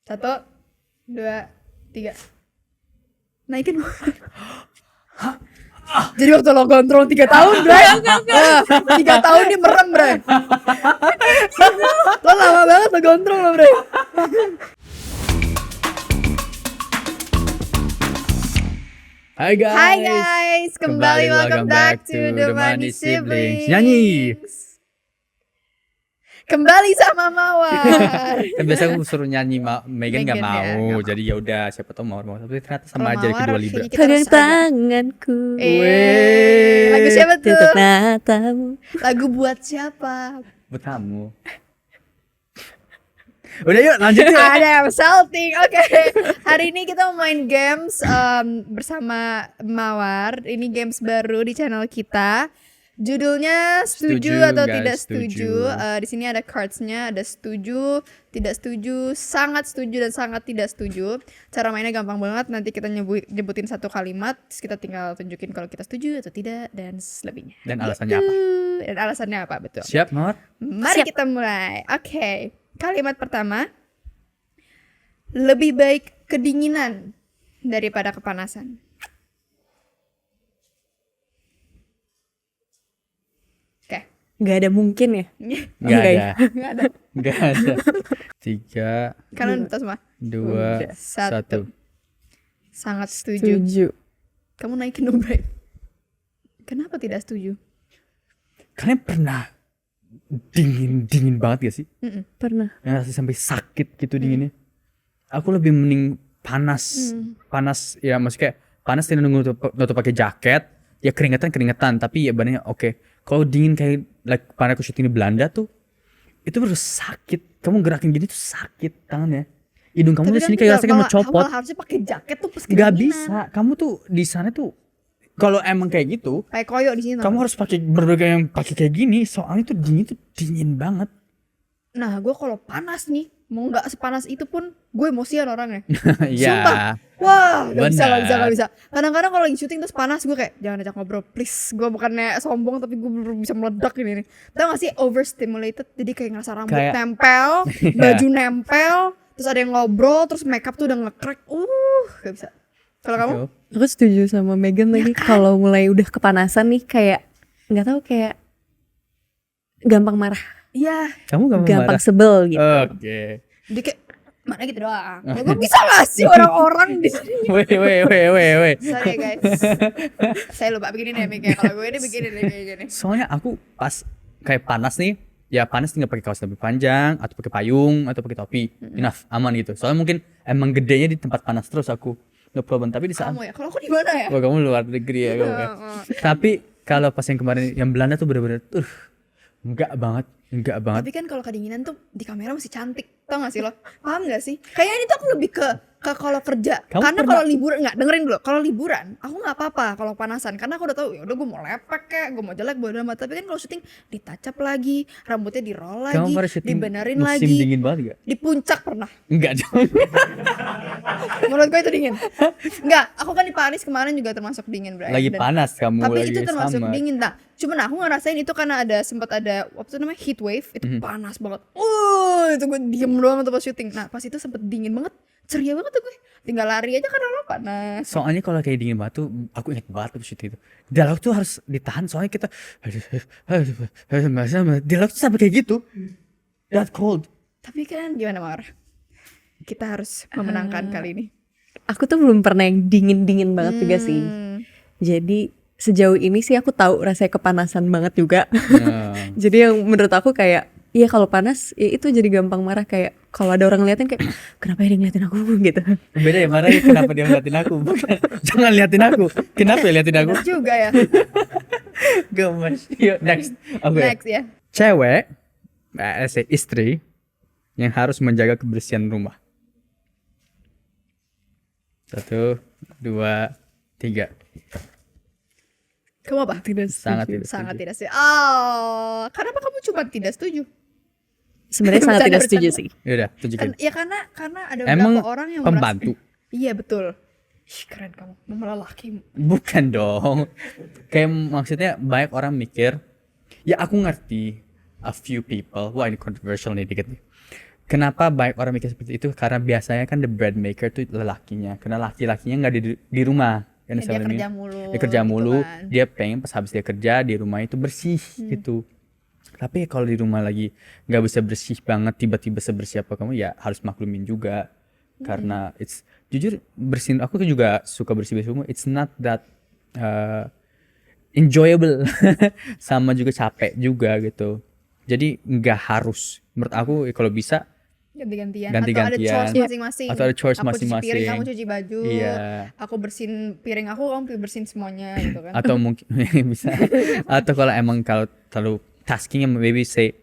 1, 2, 3. Naikin. Jadi waktu lo kontrol 3 tahun, Bre. 3 tahun dia merem, Bre. Lo lama banget lo kontrol lo, Bre. Hai guys, kembali welcome back to The Money Siblings. Nyanyi. Kembali sama Mawar. Kan biasa aku suruh nyanyi, Megan nggak Megan, mau. ya, nggak Jadi ya udah, siapa tahu mau. Tapi ternyata sama Kalau aja Mawar, kedua Libra. kayaknya kita harus Pegang tanganku, Lagu siapa tuh? tutup matamu. Lagu buat siapa? Buat kamu. Udah yuk lanjut yuk. Ada salting. Oke. Hari ini kita mau main games bersama Mawar. Ini games baru di channel kita. Judulnya setuju atau nggak tidak setuju. setuju. Di sini ada cards-nya, ada setuju, tidak setuju, sangat setuju dan sangat tidak setuju. Cara mainnya gampang banget. Nanti kita nyebutin satu kalimat, terus kita tinggal tunjukin kalau kita setuju atau tidak dan selebihnya. Dan alasannya apa? Dan alasannya apa, betul. Siap, Mawar? Mari kita mulai. Oke. Kalimat pertama. Lebih baik kedinginan daripada kepanasan. Oke. Gak ada mungkin ya? Nggak Nggak ada. Nggak ada. Nggak ada. 3, Kalian betul semua. 2, 1. Sangat setuju. Setuju. Kamu naikin dong, Bray. Kenapa tidak setuju? Kalian pernah dingin banget gak sih? Pernah. Yang rasanya sampai sakit gitu dinginnya. Aku lebih mending panas. Panas ya maksudnya kayak panas tidak nutup pakai jaket. Ya keringetan tapi ya badannya oke. Kalau dingin kayak kemarin aku syuting di Belanda tuh itu baru sakit. Kamu gerakin gini tuh sakit tangannya. Hidung kamu di sini kayak rasanya mau copot. Harusnya pakai jaket tuh pas Gak kedinginan. bisa. Kamu tuh di sana tuh kalau emang kayak gitu, Kayak koyo di sini. kamu harus pakai berbagai yang pakai kayak gini. Soalnya tuh dingin banget. Nah, gue kalau panas nih, mau nggak sepanas itu pun gue emosian orangnya. Iya. Sumpah. Wah, gak Benar. bisa. Kadang-kadang kalau lagi syuting terus panas, gue kayak jangan ajak ngobrol, please. Gue bukannya sombong tapi gue bener bisa meledak ini nih. Tau gak sih overstimulated, jadi kayak ngerasa rambut Kayak- nempel, baju nempel, terus ada yang ngobrol, terus makeup tuh udah nge-crack. Gak bisa. Kalau kamu? Tuh. Aku setuju sama Megan lagi. Kalau mulai udah kepanasan nih kayak nggak tahu kayak gampang marah, Iya. Kamu gampang marah? sebel gitu. Oke. Jadi kayak mana gitu doang. Gue bisa gak sih orang-orang di sini? Weh. Sorry ya guys. Saya lupa begini nih mic-nya. Kalau gue ini begini nih kayak gini. Soalnya aku pas kayak panas nih, ya panas tinggal pakai kaos lebih panjang atau pakai payung atau pakai topi. Enough, aman gitu. Soalnya mungkin emang gedenya di tempat panas terus aku. No problem. Tapi di saat Kamu ya? Kalau aku di mana ya? wah, kamu luar negeri ya kamu ya. Tapi kalau pas yang kemarin yang Belanda tuh bener-bener enggak banget. Tapi kan kalau kedinginan tuh di kamera masih cantik, tau gak sih lo? Paham gak sih? Kayaknya ini tuh aku lebih ke kalau kerja. Kamu Karena pernah- kalau liburan nggak dengerin dulu. Kalau liburan aku nggak apa-apa kalau panasan. Karena aku udah tahu ya udah gue mau lepek kayak gue mau jelek bodo amat. Tapi kan kalau syuting ditacap lagi, rambutnya di roll Kamu lagi, baru syuting dibenerin musim lagi. dingin banget gak? Di puncak pernah. Enggak dong. Menurut gue itu dingin. Enggak, aku kan di Paris kemarin juga termasuk dingin, Bray. Lagi Dan- panas kamu Tapi lagi itu termasuk summer. dingin. Nah, cuman aku ngerasain itu karena sempat ada apa tuh namanya heat wave, itu panas banget. Itu gue diem doang tuh pas syuting. Nah, pas itu sempet dingin banget, ceria banget tuh gue. Tinggal lari aja karena lo panas. Soalnya kalau kayak dingin banget tuh, aku inget banget tuh syuting itu. Dialog tuh harus ditahan soalnya kita dialog tuh sampai kayak gitu. That cold. Tapi kan gimana, Mar? Kita harus memenangkan kali ini. Aku tuh belum pernah yang dingin banget juga sih. Jadi sejauh ini sih aku tahu rasanya kepanasan banget juga. Nah, Jadi yang menurut aku kayak iya kalau panas ya itu jadi gampang marah kayak kalau ada orang ngeliatin kayak kenapa ya dia ngeliatin aku gitu. beda ya marahnya kenapa dia ngeliatin aku? Bukan, jangan liatin aku. Kenapa ya liatin aku? Bener juga ya. Gemes. Yuk next. Oke. Next ya. Cewek, istri yang harus menjaga kebersihan rumah. 1, 2, 3. Kamu apa? Tidak Sangat setuju. tidak Sangat setuju. tidak setuju. Oh, kenapa kamu cuma tidak setuju? Sebenarnya sangat tidak Bercanda, setuju bercanda. sih. Yaudah, tunjukin. Ya karena ada Emang beberapa orang yang pembantu? Iya betul. Ih, keren kamu. Malah laki. Bukan dong. Kayak maksudnya banyak orang mikir, ya aku ngerti a few people, wah ini controversial nih dikit nih. kenapa banyak orang mikir seperti itu? Karena biasanya kan the bread maker tuh lelakinya. Karena laki-lakinya nggak di rumah. Kan Ya, dia misalnya kerja mulu. dia kerja gitu mulu, kan. dia pengen pas habis dia kerja di rumah itu bersih gitu. Tapi kalau di rumah lagi nggak bisa bersih banget, tiba-tiba sebersih apa kamu, ya harus maklumin juga. Karena jujur bersihin, aku juga suka bersih-bersih rumah. It's not that enjoyable, sama juga capek juga gitu. Jadi nggak harus. Menurut aku kalau bisa Ganti-gantian. Ganti-gantian. Atau ada chores masing-masing. Atau ada chores Aku cuci piring, masing-masing. kamu cuci baju. Iya. Aku bersihin piring aku, kamu bersihin semuanya gitu kan. Atau mungkin bisa. Atau kalau emang kalau terlalu tasking, maybe say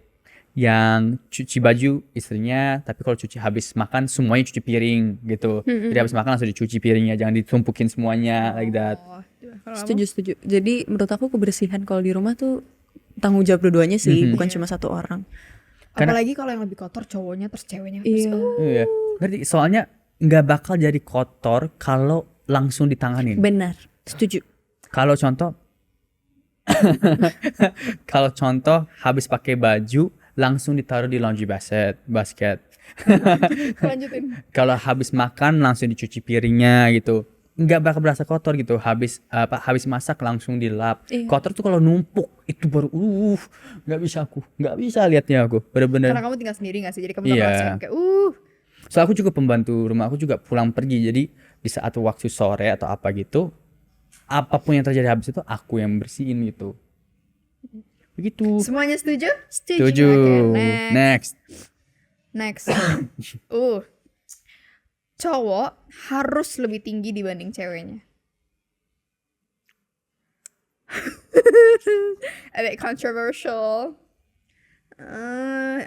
yang cuci baju istrinya, tapi kalau cuci habis makan semuanya cuci piring gitu. Jadi habis makan langsung dicuci piringnya, jangan ditumpukin semuanya like that. Oh, kalau kamu? Setuju. Jadi menurut aku kebersihan kalau di rumah tuh tanggung jawab dua-duanya sih, bukan cuma satu orang. Karena- Apalagi kalau yang lebih kotor cowoknya terus ceweknya. Iya. Iya. Ngerti? Soalnya nggak bakal jadi kotor kalau langsung ditanganin. Benar, setuju. Kalau contoh kalau contoh habis pakai baju langsung ditaruh di laundry basket. Lanjutin. Kalau habis makan langsung dicuci piringnya gitu. Nggak bakal berasa kotor gitu. Habis masak langsung dilap. Iya. Kotor tuh kalau numpuk itu baru nggak bisa liatnya aku. Bener-bener. Karena kamu tinggal sendiri gak sih? Jadi kamu Iya. gak merasakan kayak So aku juga pembantu rumah, aku juga pulang pergi. Jadi di saat waktu sore atau apa gitu, apapun yang terjadi habis itu aku yang bersihin gitu. Begitu. semuanya setuju? Setuju. Oke, Next. next. Cowok harus lebih tinggi dibanding ceweknya. A bit controversial.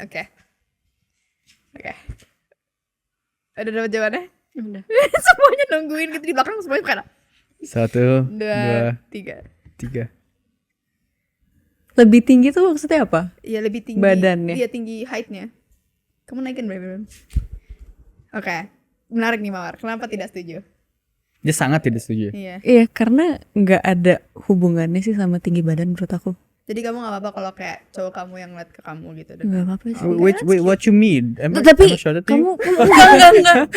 Oke. Udah dapat jawabannya? Udah. Semuanya nungguin gitu di belakang, semuanya pada. 1, 2, 2, 3. 3. Lebih tinggi tuh maksudnya apa? Iya, lebih tinggi. Badannya. Iya, tinggi height-nya. Kamu naikin berapa? Oke. Menarik nih, Mawar. Kenapa tidak setuju? Dia sangat tidak setuju. Iya. Iya, karena nggak ada hubungannya sih sama tinggi badan menurut aku. Jadi kamu gak apa-apa kalau kayak cowok kamu yang ngeliat ke kamu gitu. Nggak apa-apa sih. Wait, what you mean? Am I Tapi shorter to you? kamu enggak.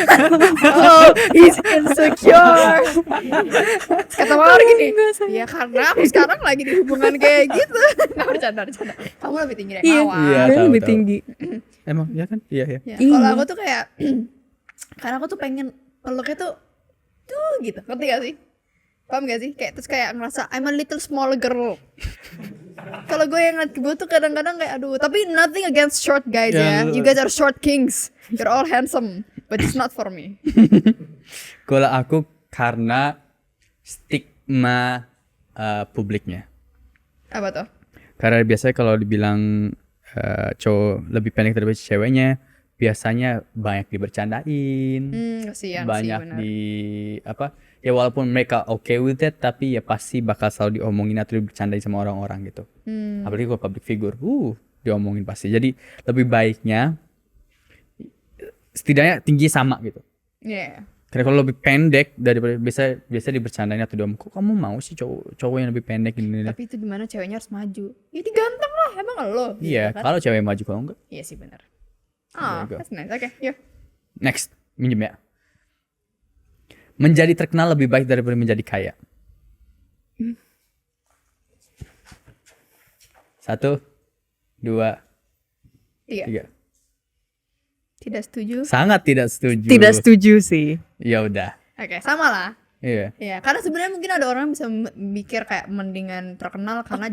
Oh, he's insecure. Kata Mawar gini. Ya karena aku sekarang lagi di hubungan kayak gitu. Nggak, bercanda. Kamu lebih tinggi dari Iya, Mawar. Iya, dia tahu, lebih tahu. tinggi. Emang ya kan? Iya. Ya, Iya. kalau aku tuh kayak karena aku tuh pengen peluknya tuh gitu. Ngerti gak sih? Paham gak sih? Kayak terus kayak ngerasa I'm a little small girl. Kalau gue yang ngeliat ke gue tuh kadang-kadang kayak aduh, tapi nothing against short guys ya. You guys are short kings. You're all handsome, but it's not for me. Kalau aku karena stigma publiknya. Apa tuh? Karena biasanya kalau dibilang cowok lebih pendek daripada ceweknya, biasanya banyak dibercandain, Kasihan banyak sih benar. ya walaupun mereka okay with it, tapi ya pasti bakal selalu diomongin atau dibercandain sama orang-orang gitu. Apalagi kalau public figure, diomongin pasti. Jadi lebih baiknya setidaknya tinggi sama gitu. Iya. Karena kalau lebih pendek daripada biasa dibercandain atau diomong, kok kamu mau sih cowok yang lebih pendek ini. Tapi itu gimana ceweknya harus maju? Ya diganteng lah, emang lo. Iya, Gitu kan? kalau cewek maju, kalau enggak. Iya sih benar. There you go. That's nice. Oke, yuk. Next, minjem ya. Menjadi terkenal lebih baik daripada menjadi kaya. 1, 2, 3. 3. Tidak setuju. Sangat tidak setuju. Tidak setuju sih. Ya udah. Oke, sama lah. Iya. Iya, karena sebenarnya mungkin ada orang yang bisa mikir kayak mendingan terkenal karena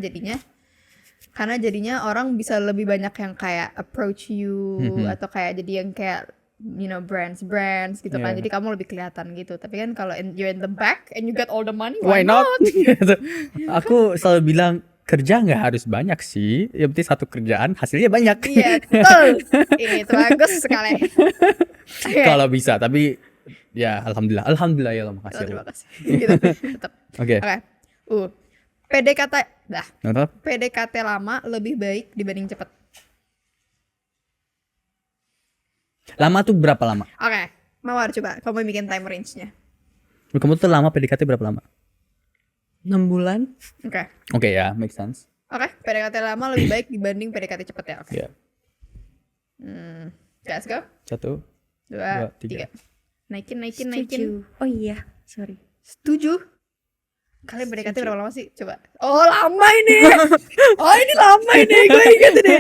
jadinya orang bisa lebih banyak yang kayak approach you atau kayak jadi yang kayak brands gitu kan. Yeah. Jadi kamu lebih kelihatan gitu. Tapi kan kalau you're in the back and you got all the money, Why not? Gitu. Aku selalu bilang kerja nggak harus banyak sih. Yang penting satu kerjaan hasilnya banyak. Iya, betul. Itu bagus sekali. Oke. Kalau bisa, tapi ya alhamdulillah ya Allah, makasih. Terima Allah. kasih. Gitu. Tetap. Oke. Oke. PDKT Nonton? PDKT lama lebih baik dibanding cepet. Lama tuh berapa lama? Oke, Mawar coba kamu bikin time range-nya. Kamu tuh lama PDKT berapa lama? 6 bulan. Oke. Oke ya, make sense. Oke, PDKT lama lebih baik dibanding PDKT cepet ya. Oke. Iya. Let's go. 1, 2, 3. 3. Naikin. Setuju. Oh iya, sorry. Setuju. Kalian PDKT berapa lama sih? Coba. Oh lama ini. Oh ini lama ini. Gue inget ini.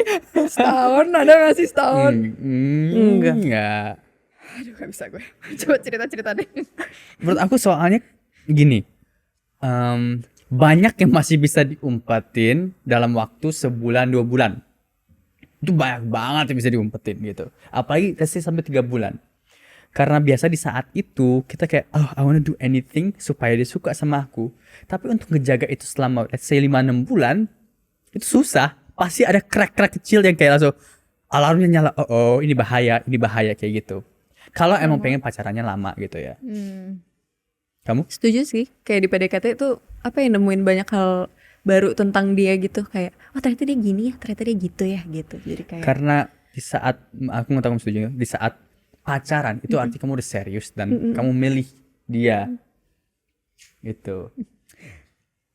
Setahun ada gak sih setahun? Enggak. Aduh gak bisa gue. Coba cerita deh. Menurut aku soalnya gini, banyak yang masih bisa diumpetin dalam waktu sebulan 2 bulan. Itu banyak banget yang bisa diumpetin gitu. Apalagi let's say sampai 3 bulan. Karena biasa di saat itu kita kayak I wanna do anything supaya dia suka sama aku. Tapi untuk ngejaga itu selama let's say 5-6 bulan itu susah. Pasti ada crack-crack kecil yang kayak langsung alarmnya nyala. Oh ini bahaya kayak gitu. Kalau emang pengen pacarannya lama gitu ya. Kamu? Setuju sih, kayak di PDKT itu apa ya, nemuin banyak hal baru tentang dia gitu, kayak oh ternyata dia gini ya, ternyata dia gitu ya gitu. Jadi kayak Karena di saat aku nggak tahu kamu setuju nggak? Di saat pacaran itu arti kamu udah serius dan kamu milih dia. Gitu.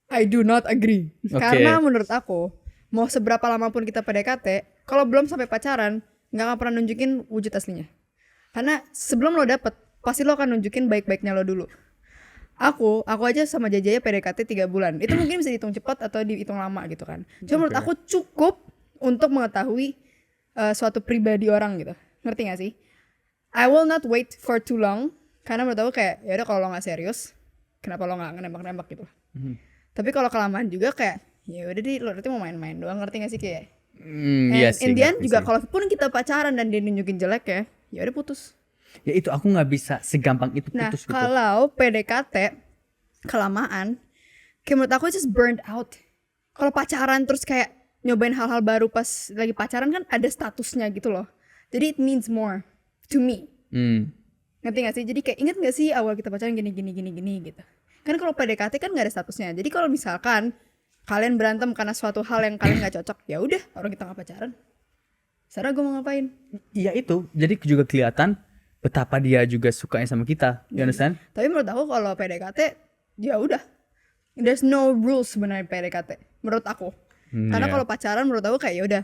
I do not agree. Oke. Karena menurut aku, mau seberapa lama pun kita PDKT, kalau belum sampai pacaran, nggak akan pernah nunjukin wujud aslinya. Karena sebelum lo dapet, pasti lo akan nunjukin baik-baiknya lo dulu. Aku aja sama Jajaya PDKT 3 bulan. Itu mungkin bisa dihitung cepat atau dihitung lama gitu kan. Cuma menurut aku cukup untuk mengetahui suatu pribadi orang gitu. Ngerti gak sih? I will not wait for too long. Karena menurut aku kayak, ya udah kalau lo gak serius, kenapa lo gak nembak-nembak gitu. Tapi kalau kelamaan juga kayak, ya udah deh, lo berarti mau main-main doang, ngerti gak sih kayak? Iya sih. In the end ngerti juga sih. kalaupun kita pacaran dan dia nunjukin jelek ya udah putus. Ya itu aku nggak bisa segampang itu Nah, putus gitu. kalau PDKT kelamaan, kayak menurut aku just burned out. Kalau pacaran terus kayak nyobain hal-hal baru pas lagi pacaran kan ada statusnya gitu loh. Jadi it means more to me. Ngerti gak sih? Jadi kayak inget gak sih awal kita pacaran gini gitu. Kan kalau PDKT kan gak ada statusnya. Jadi kalau misalkan kalian berantem karena suatu hal yang kalian gak cocok, ya udah orang kita gak pacaran. Sarah gue mau ngapain? Iya itu. Jadi juga kelihatan betapa dia juga sukanya sama kita. You understand? Tapi menurut aku kalau PDKT ya udah. There's no rules sebenarnya PDKT menurut aku. Karena iya. kalau pacaran menurut aku kayak ya udah.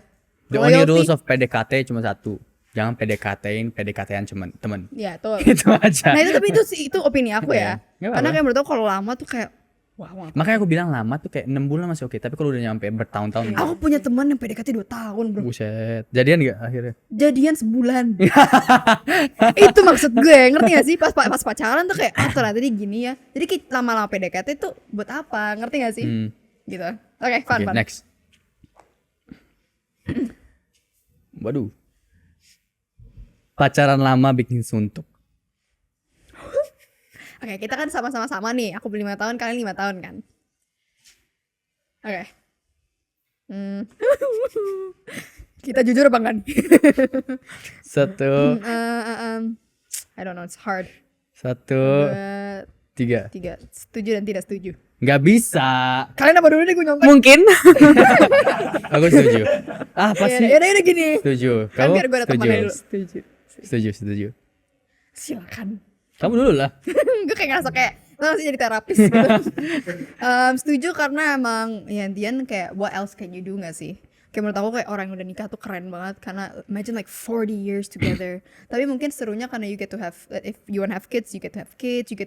The only Loyalty. rules of PDKT cuma satu. Jangan PDKT-an cuma temen. Ya betul. Itu aja. Nah itu tapi itu opini aku ya. Nggak apa-apa. Karena kayak menurut aku kalau lama tuh kayak wah. Makanya aku bilang lama tuh kayak 6 bulan masih oke. Tapi kalau udah nyampe bertahun-tahun. Aku punya teman yang PDKT 2 tahun bro. Buset. Jadian gak akhirnya? Jadian sebulan. Itu maksud gue, ngerti gak sih? Pas pacaran tuh kayak ternyata dia gini ya. Jadi kayak lama-lama PDKT tuh buat apa? Ngerti gak sih? Gitu. Oke, fun. Next. Waduh. Pacaran lama bikin suntuk. Oke, kita kan sama-sama nih. Aku 5 tahun, kalian 5 tahun kan. Oke. Kita jujur apa enggak nih? 1, I don't know, it's hard. 1, 2, 3. 3. Setuju dan tidak setuju. Nggak bisa. Kalian apa dulu nih gue nyontek? mungkin Aku setuju. Pasti. Yaudah gini. Setuju. Kan Kamu biar gue ada setuju. temannya dulu. Setuju. Silakan. Kamu dulu lah. Gue kayak ngerasa kayak sih jadi terapis gitu. Setuju karena emang ya Dian kayak what else can you do gak sih? Kayak menurut aku kayak orang yang udah nikah tuh keren banget karena imagine like 40 years together. Tapi mungkin serunya karena you get to have, if you wanna have kids, you get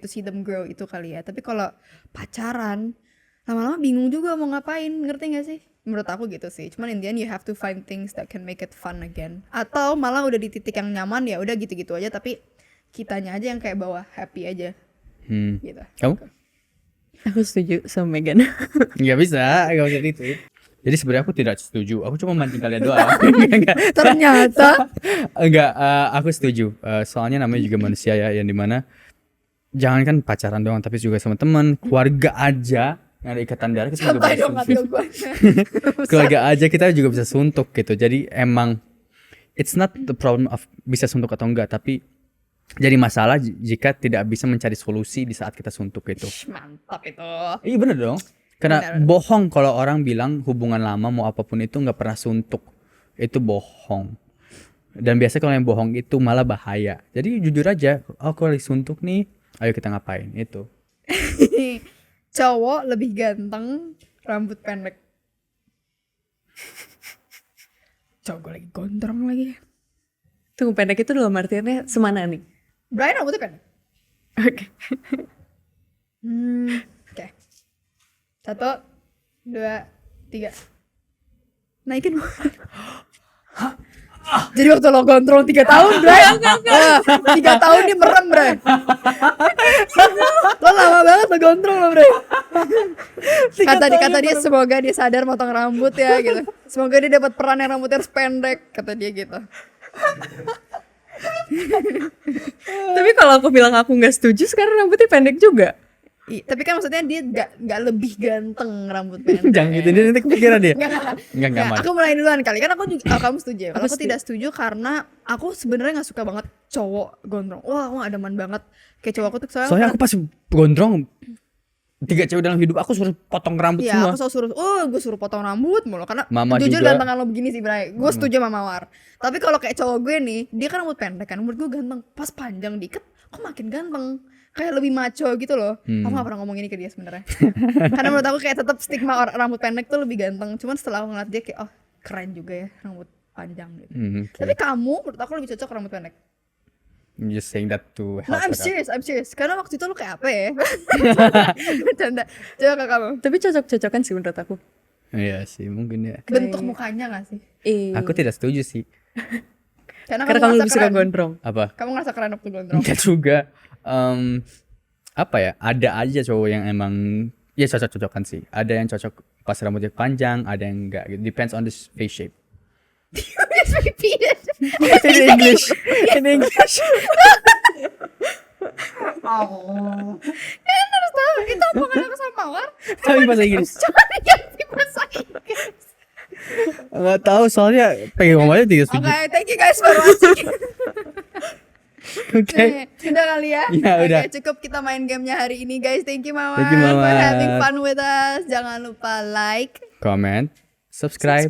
to see them grow itu kali ya. Tapi kalau pacaran lama-lama bingung juga mau ngapain, ngerti gak sih? Menurut aku gitu sih. Cuman in the end you have to find things that can make it fun again. Atau malah udah di titik yang nyaman ya udah gitu-gitu aja tapi kitanya aja yang kayak bawa happy aja. Gitu. Kamu? aku setuju sama Megan. Nggak bisa gitu. Jadi sebenarnya aku tidak setuju. Aku cuma mancing kalian doang. Ternyata Enggak, aku setuju. Soalnya namanya juga manusia ya, yang dimana jangan kan pacaran doang, tapi juga sama teman, keluarga aja yang ada ikatan darah kita juga sampai bisa dong suntuk. ngambil gue. Keluarga aja kita juga bisa suntuk gitu. Jadi emang it's not the problem of bisa suntuk atau enggak, tapi jadi masalah jika tidak bisa mencari solusi di saat kita suntuk gitu. Mantap itu. Iya bener dong. Karena Bener. bohong kalau orang bilang hubungan lama mau apapun itu nggak pernah suntuk. Itu bohong. Dan biasanya kalau yang bohong itu malah bahaya. Jadi jujur aja, aku lagi suntuk nih, ayo kita ngapain, itu. Cowok lebih ganteng rambut pendek. Cowok gue lagi gondrong lagi. Tunggu, pendek itu dalam artiannya semana nih? Brian rambutnya pendek. Oke. Oke. 1, 2, 3. Naikin. Jadi waktu lo gondrong 3 tahun, Brian. 3 tahun dia merem, Brian. Lo lama banget lo gondrong lo, Brian. Kata dia semoga dia sadar motong rambut ya gitu. Semoga dia dapat peran yang rambutnya harus pendek, kata dia gitu. Tapi kalau aku bilang aku nggak setuju, sekarang rambutnya pendek juga. Tapi kan maksudnya dia nggak lebih ganteng rambut pendek. Jangan gitu, dia nanti kepikiran dia. Nggak, Enggak. aku mulai duluan kali. Kan aku juga, kamu setuju ya? Kalau aku Aku tidak setuju karena aku sebenarnya nggak suka banget cowok gondrong. Wah, aku nggak demen banget kayak cowok aku tuh. Soalnya aku pas gondrong 3 cewek dalam hidup aku suruh potong rambut Iya, semua. aku selalu gue suruh potong rambut mulu karena Mama jujur juga. gantengan lo begini sih, Bray. Gue setuju sama Mawar. Tapi kalau kayak cowok gue nih, dia kan rambut pendek kan, menurut gue ganteng. Pas panjang diikat, kok makin ganteng. Kayak lebih macho gitu loh. Aku gak pernah ngomong ini ke dia sebenarnya. Karena menurut aku kayak tetap stigma rambut pendek tuh lebih ganteng. Cuman setelah aku ngeliat dia kayak, oh keren juga ya rambut panjang gitu. Okay. Tapi kamu, menurut aku lebih cocok rambut pendek. I'm just saying that to help. No, I'm serious. Karena waktu itu lu kayak apa ya? Bercanda. Coba ke kamu. Tapi cocok-cocokan sih menurut aku. Iya sih, mungkin ya. Bentuk mukanya gak sih? Aku tidak setuju sih. Karena Karena kamu ngerasa lebih suka keren. gondrong. Apa? Kamu ngerasa keren waktu gondrong. Enggak juga. Apa ya? Ada aja cowok yang emang ya cocok-cocokan sih. Ada yang cocok pas rambutnya panjang, ada yang enggak. Gitu. Depends on the face shape. Just repeat it. In English. In English. Kan harus tahu itu omongan aku sama Mawar. Tapi bahasa Inggris. Coba diganti bahasa Inggris. Enggak tahu soalnya pengen ngomong aja tidak setuju. Oke, thank you guys for watching. Oke. Udah kali ya? Ya, Oke, udah. cukup kita main gamenya hari ini guys. Thank you Mawar, Thank you, Mawar. for having fun with us. Jangan lupa like, Comment, subscribe.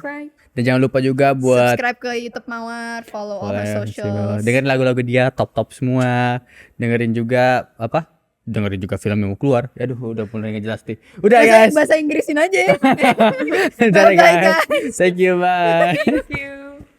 Dan jangan lupa juga buat subscribe ke YouTube Mawar, follow all her boleh, socials. dengerin lagu-lagu dia top semua. Dengerin juga apa? Dengerin juga film yang mau keluar. Aduh, udah mulai ngejelas nih. Udah guys. Bahasa Inggrisin aja ya. Dadah Bye, guys. Thank you, bye. Thank you.